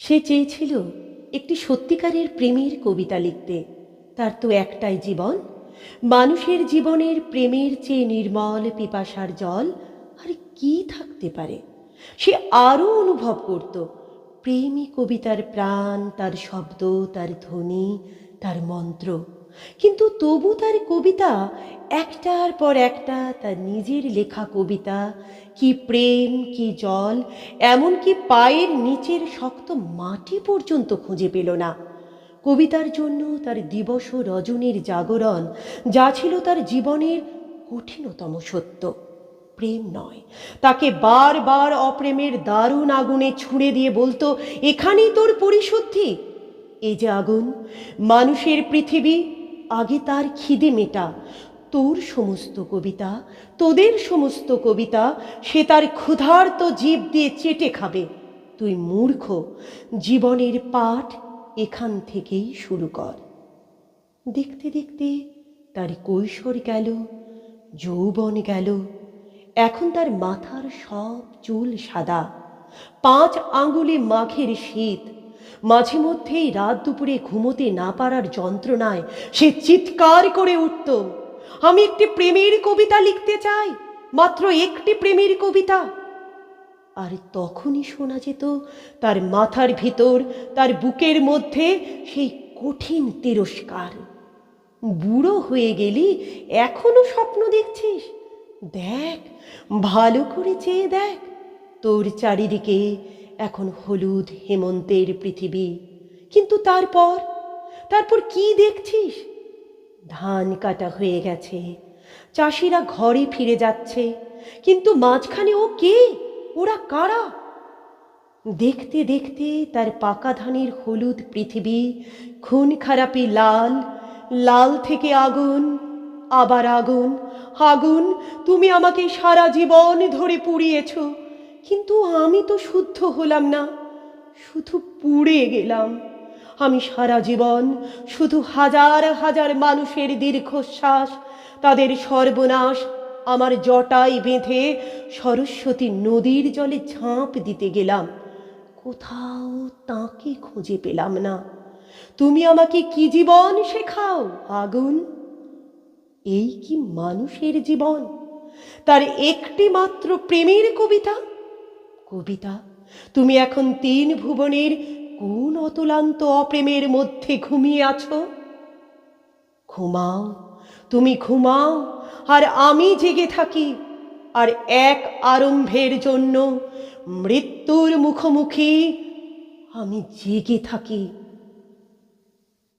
সে চেয়েছিল একটি সত্যিকারের প্রেমের কবিতা লিখতে। তার তো একটাই জীবন, মানুষের জীবনের প্রেমের চেয়ে নির্মল পিপাসার জল আর কি থাকতে পারে। সে আরও অনুভব করত প্রেমই কবিতার প্রাণ, তার শব্দ, তার ধ্বনি, তার মন্ত্র। কিন্তু তবু তার কবিতা একটার পর একটা, তার নিজের লেখা কবিতা, কি প্রেম, কি জল, এমনকি পায়ের নিচের শক্ত মাটি পর্যন্ত খুঁজে পেল না। কবিতার জন্য তার দিবস ও রজনীর জাগরণ, যা ছিল তার জীবনের কঠিনতম সত্য, প্রেম নয়। তাকে বারবার অপ্রেমের দারুণ আগুনে ছুঁড়ে দিয়ে বলতো, এখানেই তোর পরিশুদ্ধি। এই যে আগুন, মানুষের পৃথিবী, আগে তার খিদে মেটা। তোর সমস্ত কবিতা, তোদের সমস্ত কবিতা সে তার ক্ষুধার্ত জিভ দিয়ে চেটে খাবে। তুই মূর্খ, জীবনের পাঠ এখান থেকেই শুরু কর। দেখতে দেখতে তার কৈশোর গেল, যৌবন গেল। এখন তার মাথার সব চুল সাদা, 5 আঙ্গুলে মাঘের শীত। মাঝে মধ্যেই রাত দুপুরে ঘুমোতে না পারার যন্ত্রণায় সে চিৎকার করে উঠত, আমি একটি প্রেমের কবিতা লিখতে চাই, মাত্র একটি প্রেমের কবিতা। আর তখনই শোনা যেত তার মাথার ভিতর, তার বুকের মধ্যে সেই কঠিন তিরস্কার, বুড়ো হয়ে গেলি, এখনো স্বপ্ন দেখছিস? দেখ, ভালো করে চেয়ে দেখ, তোর চারিদিকে এখন হলুদ হেমন্তের পৃথিবী। কিন্তু তারপর কি দেখছিস? ধান কাটা হয়ে গেছে, চাষিরা ঘরে ফিরে যাচ্ছে, কিন্তু মাঝখানে ও কে, ওরা কারা? দেখতে দেখতে তার পাকা ধানের হলুদ পৃথিবী খুন খারাপি লাল, লাল থেকে আগুন, আবার আগুন। আগুন, তুমি আমাকে সারা জীবন ধরে পুড়িয়েছ, কিন্তু আমি তো শুদ্ধ হলাম না, শুধু পুড়ে গেলাম। আমি সারা জীবন শুধু হাজার হাজার মানুষের দীর্ঘশ্বাস, তাদের সর্বনাশ আমার জটায় বেঁধে সরস্বতী নদীর জলে ঝাঁপ দিতে গেলাম। কোথাও তাকে খুঁজে পেলাম না। তুমি আমাকে কি জীবন শেখাও আগুন? এই কি মানুষের জীবন? তার একটি মাত্র প্রেমের কবিতা? কবিতা, তুমি এখন 3 ভুবনের কোন অতুলান্ত অপ্রেমের মধ্যে ঘুমিয়ে আছো? ঘুমাও, তুমি ঘুমাও, আর আমি জেগে থাকি। আর এক আরম্ভের জন্য মৃত্যুর মুখোমুখি আমি জেগে থাকি।